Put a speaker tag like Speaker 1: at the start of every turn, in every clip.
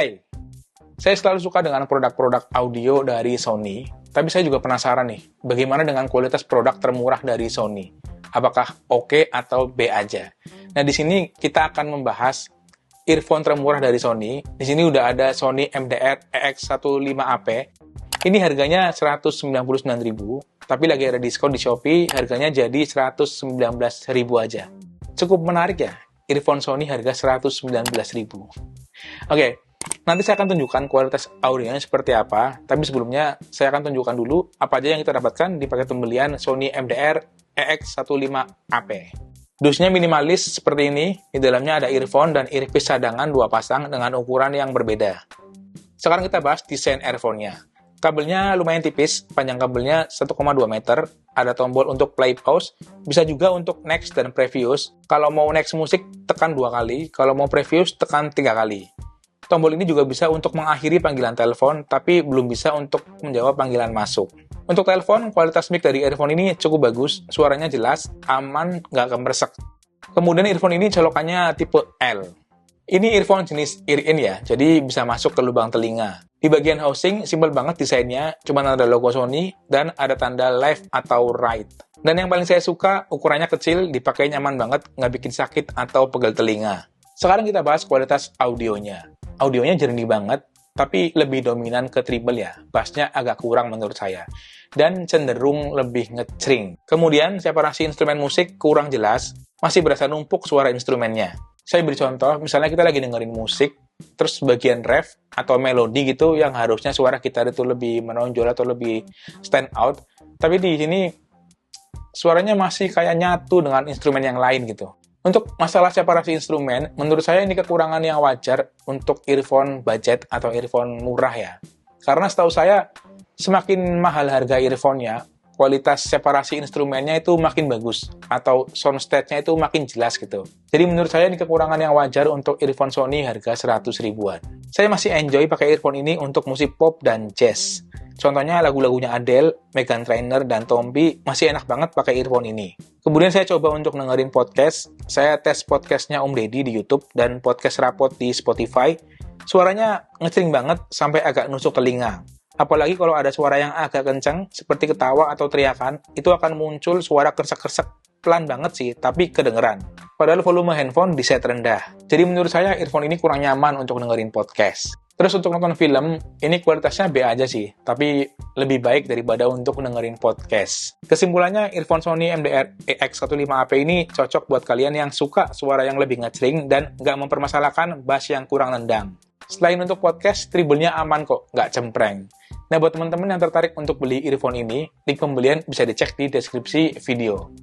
Speaker 1: Hai, saya selalu suka dengan produk-produk audio dari Sony, tapi saya juga penasaran nih, bagaimana dengan kualitas produk termurah dari Sony? Apakah oke atau B aja? Nah, di sini kita akan membahas earphone termurah dari Sony. Di sini udah ada Sony MDR EX15AP. Ini harganya 199.000, tapi lagi ada diskon di Shopee, harganya jadi 119.000 aja. Cukup menarik ya, earphone Sony harga 119.000. Oke, nanti saya akan tunjukkan kualitas audionya seperti apa, tapi sebelumnya saya akan tunjukkan dulu apa aja yang kita dapatkan di paket pembelian Sony MDR EX15AP. Dusnya minimalis seperti ini, di dalamnya ada earphone dan earpiece cadangan 2 pasang dengan ukuran yang berbeda. Sekarang kita bahas desain earphone-nya. Kabelnya lumayan tipis, panjang kabelnya 1,2 meter, ada tombol untuk play pause, bisa juga untuk next dan previous. Kalau mau next musik, tekan 2 kali, kalau mau previous, tekan 3 kali. Tombol ini juga bisa untuk mengakhiri panggilan telepon, tapi belum bisa untuk menjawab panggilan masuk. Untuk telepon, kualitas mic dari earphone ini cukup bagus, suaranya jelas, aman, nggak gemeresek. Kemudian earphone ini colokannya tipe L. Ini earphone jenis ear-in ya, jadi bisa masuk ke lubang telinga. Di bagian housing, simpel banget desainnya, cuma ada logo Sony, dan ada tanda left atau right. Dan yang paling saya suka, ukurannya kecil, dipakai nyaman banget, nggak bikin sakit atau pegal telinga. Sekarang kita bahas kualitas audionya. Audionya jernih banget, tapi lebih dominan ke treble ya. Bassnya agak kurang menurut saya. Dan cenderung lebih ngecring. Kemudian, separasi instrumen musik kurang jelas, masih berasa numpuk suara instrumennya. Saya beri contoh, misalnya kita lagi dengerin musik, terus bagian ref atau melodi gitu, yang harusnya suara gitar itu lebih menonjol atau lebih stand out. Tapi di sini, suaranya masih kayak nyatu dengan instrumen yang lain gitu. Untuk masalah separasi instrumen, menurut saya ini kekurangan yang wajar untuk earphone budget atau earphone murah ya. Karena setahu saya, semakin mahal harga earphone-nya, kualitas separasi instrumennya itu makin bagus, atau sound stage-nya itu makin jelas gitu. Jadi menurut saya ini kekurangan yang wajar untuk earphone Sony harga 100 ribuan. Saya masih enjoy pakai earphone ini untuk musik pop dan jazz. Contohnya lagu-lagunya Adele, Meghan Trainor, dan Tompi masih enak banget pakai earphone ini. Kemudian saya coba untuk dengerin podcast. Saya tes podcastnya Om Deddy di YouTube dan podcast Rapot di Spotify. Suaranya ngecering banget sampai agak nusuk telinga. Apalagi kalau ada suara yang agak kencang, seperti ketawa atau teriakan, itu akan muncul suara kersek-kersek. Pelan banget sih, tapi kedengeran. Padahal volume handphone di set rendah. Jadi menurut saya earphone ini kurang nyaman untuk dengerin podcast. Terus untuk nonton film, ini kualitasnya B aja sih, tapi lebih baik daripada untuk dengerin podcast. Kesimpulannya, earphone Sony MDR EX15AP ini cocok buat kalian yang suka suara yang lebih ngecering dan nggak mempermasalahkan bass yang kurang nendang. Selain untuk podcast, treble-nya aman kok, nggak cempreng. Nah, buat teman-teman yang tertarik untuk beli earphone ini, link pembelian bisa dicek di deskripsi video.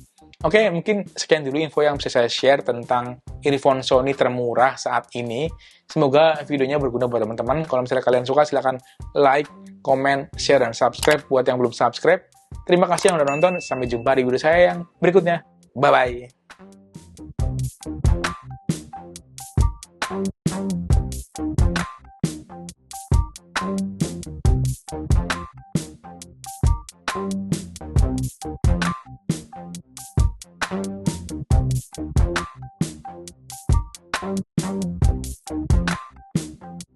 Speaker 1: Oke, mungkin sekian dulu info yang bisa saya share tentang earphone Sony termurah saat ini. Semoga videonya berguna buat teman-teman. Kalau misalnya kalian suka, silahkan like, comment, share, dan subscribe buat yang belum subscribe. Terima kasih yang udah nonton. Sampai jumpa di video saya yang berikutnya. Bye-bye. Thank you.